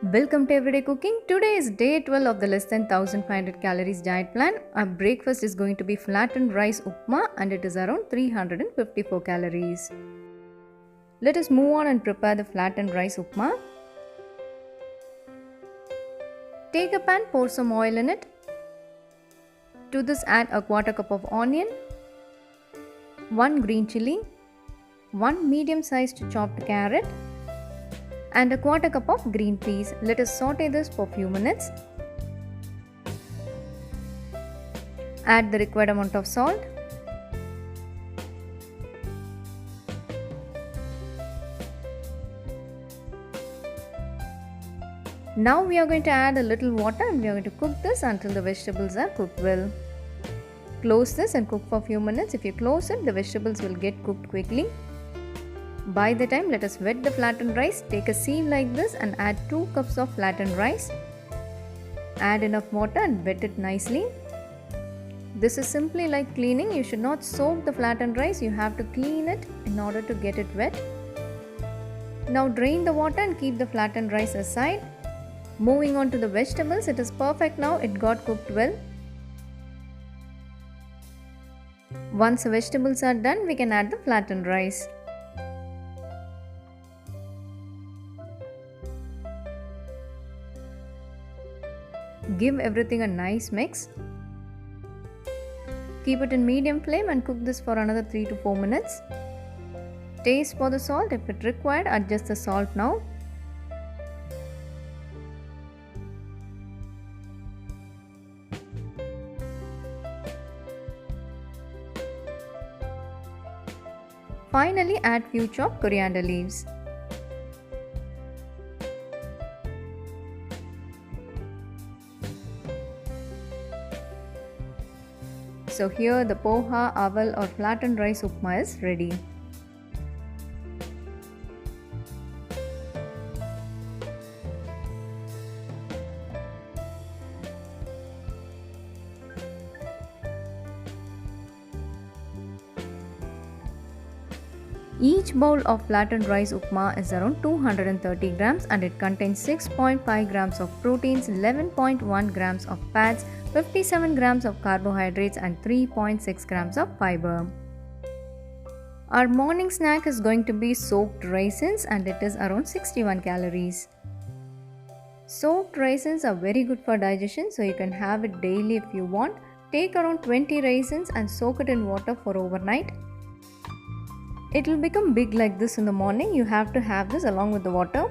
Welcome to Everyday Cooking. Today is day 12 of the less than 1500 calories diet plan. Our breakfast is going to be flattened rice upma and it is around 354 calories. Let us move on and prepare the flattened rice upma. Take a pan, pour some oil in it. To this add a quarter cup of onion, 1 green chilli, 1 medium sized chopped carrot, and a quarter cup of green peas. Let us saute this for a few minutes. Add the required amount of salt. Now we are going to add a little water and we are going to cook this until the vegetables are cooked well. Close this and cook for a few minutes. If you close it, the vegetables will get cooked quickly. By the time, let us wet the flattened rice. Take a sieve like this and add 2 cups of flattened rice. Add enough water and wet it nicely. This is simply like cleaning. You should not soak the flattened rice. You have to clean it in order to get it wet. Now drain the water and keep the flattened rice aside. Moving on to the vegetables. It is perfect now. It got cooked well. Once the vegetables are done, we can add the flattened rice. Give everything a nice mix. Keep it in medium flame and cook this for another 3 to 4 minutes. Taste for the salt. If it required, adjust the salt now. Finally, add few chopped coriander leaves. So here the poha, aval or flattened rice upma is ready. Each bowl of flattened rice upma is around 230 grams and it contains 6.5 grams of proteins, 11.1 grams of fats, 57 grams of carbohydrates and 3.6 grams of fiber. Our morning snack is going to be soaked raisins and it is around 61 calories. Soaked raisins are very good for digestion, so you can have it daily if you want. Take around 20 raisins and soak it in water for overnight. It will become big like this in the morning. You have to have this along with the water.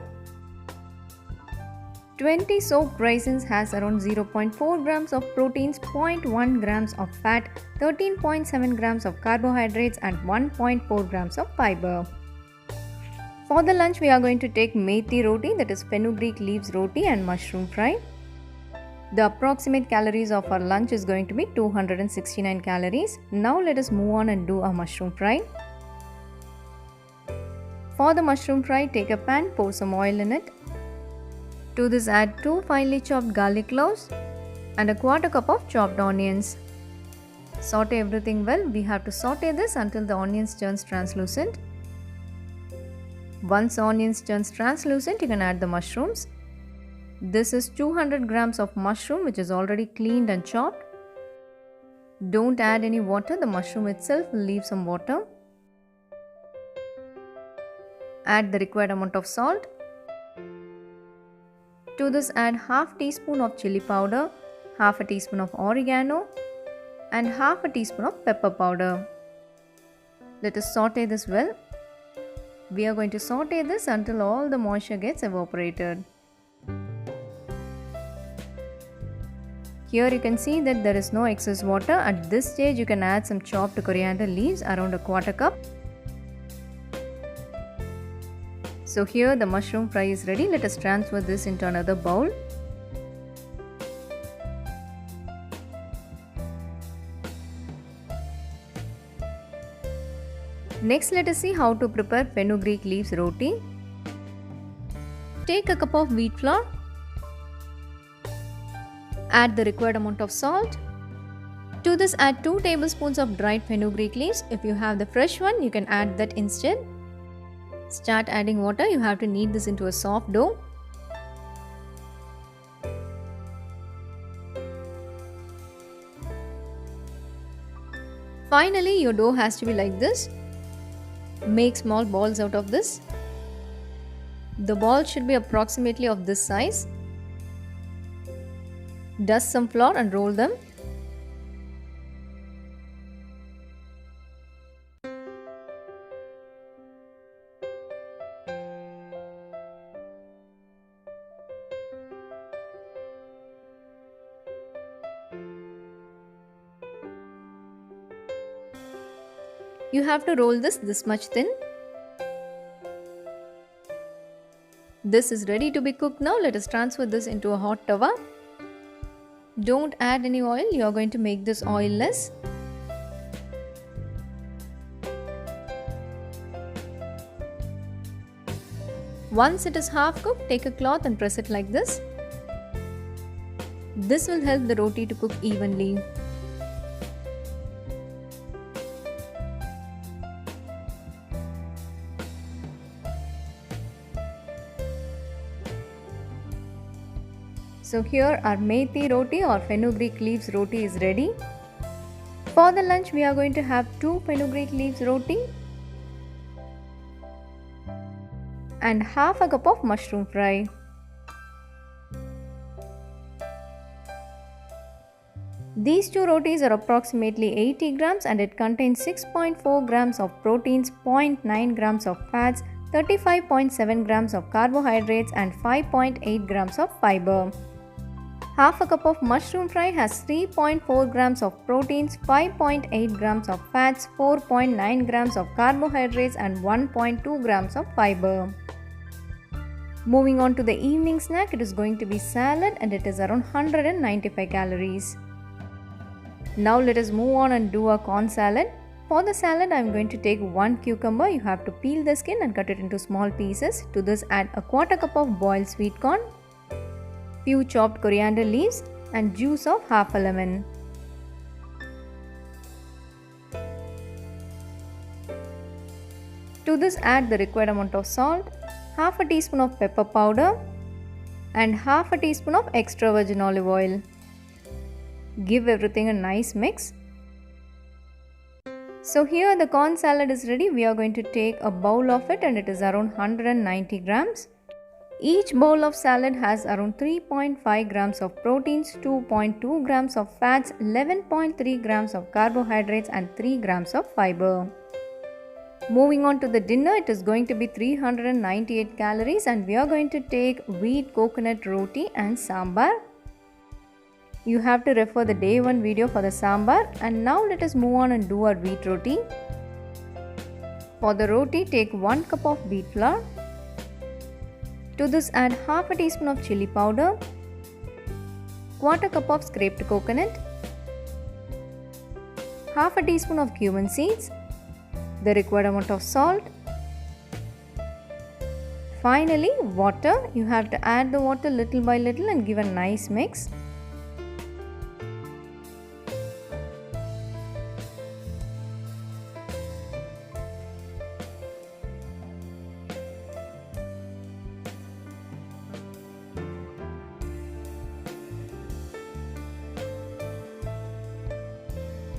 20 soaked raisins has around 0.4 grams of proteins, 0.1 grams of fat, 13.7 grams of carbohydrates and 1.4 grams of fiber. For the lunch, we are going to take methi roti, that is fenugreek leaves roti and mushroom fry. The approximate calories of our lunch is going to be 269 calories. Now let us move on and do our mushroom fry. For the mushroom fry, take a pan, pour some oil in it. To this add 2 finely chopped garlic cloves and a quarter cup of chopped onions. Saute everything well. We have to saute this until the onions turns translucent. Once the onions turns translucent, you can add the mushrooms. This is 200 grams of mushroom which is already cleaned and chopped. Don't add any water. The mushroom itself will leave some water. Add the required amount of salt. To this add half teaspoon of chili powder, half a teaspoon of oregano and half a teaspoon of pepper powder. Let us saute this well. We are going to saute this until all the moisture gets evaporated. Here you can see that there is no excess water. At this stage you can add some chopped coriander leaves, around a quarter cup. So here the mushroom fry is ready. Let us transfer this into another bowl. Next, let us see how to prepare fenugreek leaves roti. Take a cup of wheat flour. Add the required amount of salt. To this add 2 tablespoons of dried fenugreek leaves. If you have the fresh one, you can add that instead. Start adding water. You have to knead this into a soft dough. Finally, your dough has to be like this. Make small balls out of this. The ball should be approximately of this size. Dust some flour and roll them. You have to roll this much thin. This is ready to be cooked now. Let us transfer this into a hot tawa. Don't add any oil. You are going to make this oilless. Once it is half cooked, take a cloth and press it like this. This will help the roti to cook evenly. So here our methi roti or fenugreek leaves roti is ready. For the lunch we are going to have 2 fenugreek leaves roti and half a cup of mushroom fry. These 2 rotis are approximately 80 grams and it contains 6.4 grams of proteins, 0.9 grams of fats, 35.7 grams of carbohydrates and 5.8 grams of fiber. Half a cup of mushroom fry has 3.4 grams of proteins, 5.8 grams of fats, 4.9 grams of carbohydrates and 1.2 grams of fiber. Moving on to the evening snack, it is going to be salad and it is around 195 calories. Now let us move on and do a corn salad. For the salad, I am going to take 1 cucumber. You have to peel the skin and cut it into small pieces. To this add a quarter cup of boiled sweet corn, few chopped coriander leaves and juice of half a lemon. To this add the required amount of salt, half a teaspoon of pepper powder and half a teaspoon of extra virgin olive oil. Give everything a nice mix. So here the corn salad is ready. We are going to take a bowl of it and it is around 190 grams. Each bowl of salad has around 3.5 grams of proteins, 2.2 grams of fats, 11.3 grams of carbohydrates and 3 grams of fiber. Moving on to the dinner, it is going to be 398 calories and we are going to take wheat coconut roti and sambar. You have to refer the day 1 video for the sambar and now let us move on and do our wheat roti. For the roti, take 1 cup of wheat flour. To this add half a teaspoon of chili powder, quarter cup of scraped coconut, half a teaspoon of cumin seeds, the required amount of salt. Finally, water. You have to add the water little by little and give a nice mix.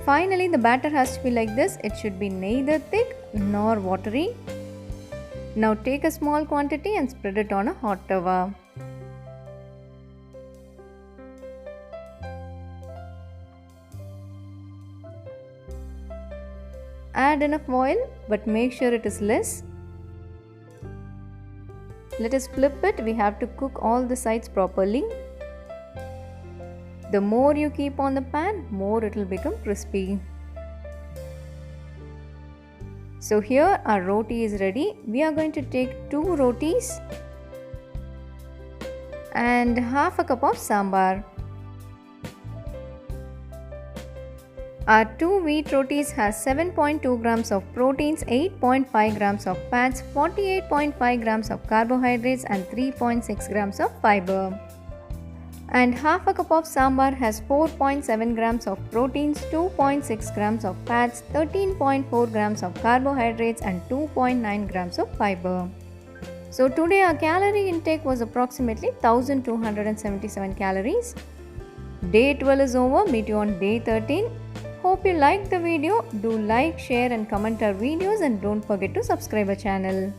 Finally, the batter has to be like this. It should be neither thick nor watery. Now take a small quantity and spread it on a hot tawa. Add enough oil but make sure it is less. Let us flip it. We have to cook all the sides properly. The more you keep on the pan, more it will become crispy. So here our roti is ready. We are going to take 2 rotis and half a cup of sambar. Our 2 wheat rotis has 7.2 grams of proteins, 8.5 grams of fats, 48.5 grams of carbohydrates and 3.6 grams of fiber. And half a cup of sambar has 4.7 grams of proteins, 2.6 grams of fats, 13.4 grams of carbohydrates and 2.9 grams of fiber. So today our calorie intake was approximately 1277 calories. Day 12 is over. Meet you on day 13. Hope you liked the video. Do like, share and comment our videos and don't forget to subscribe our channel.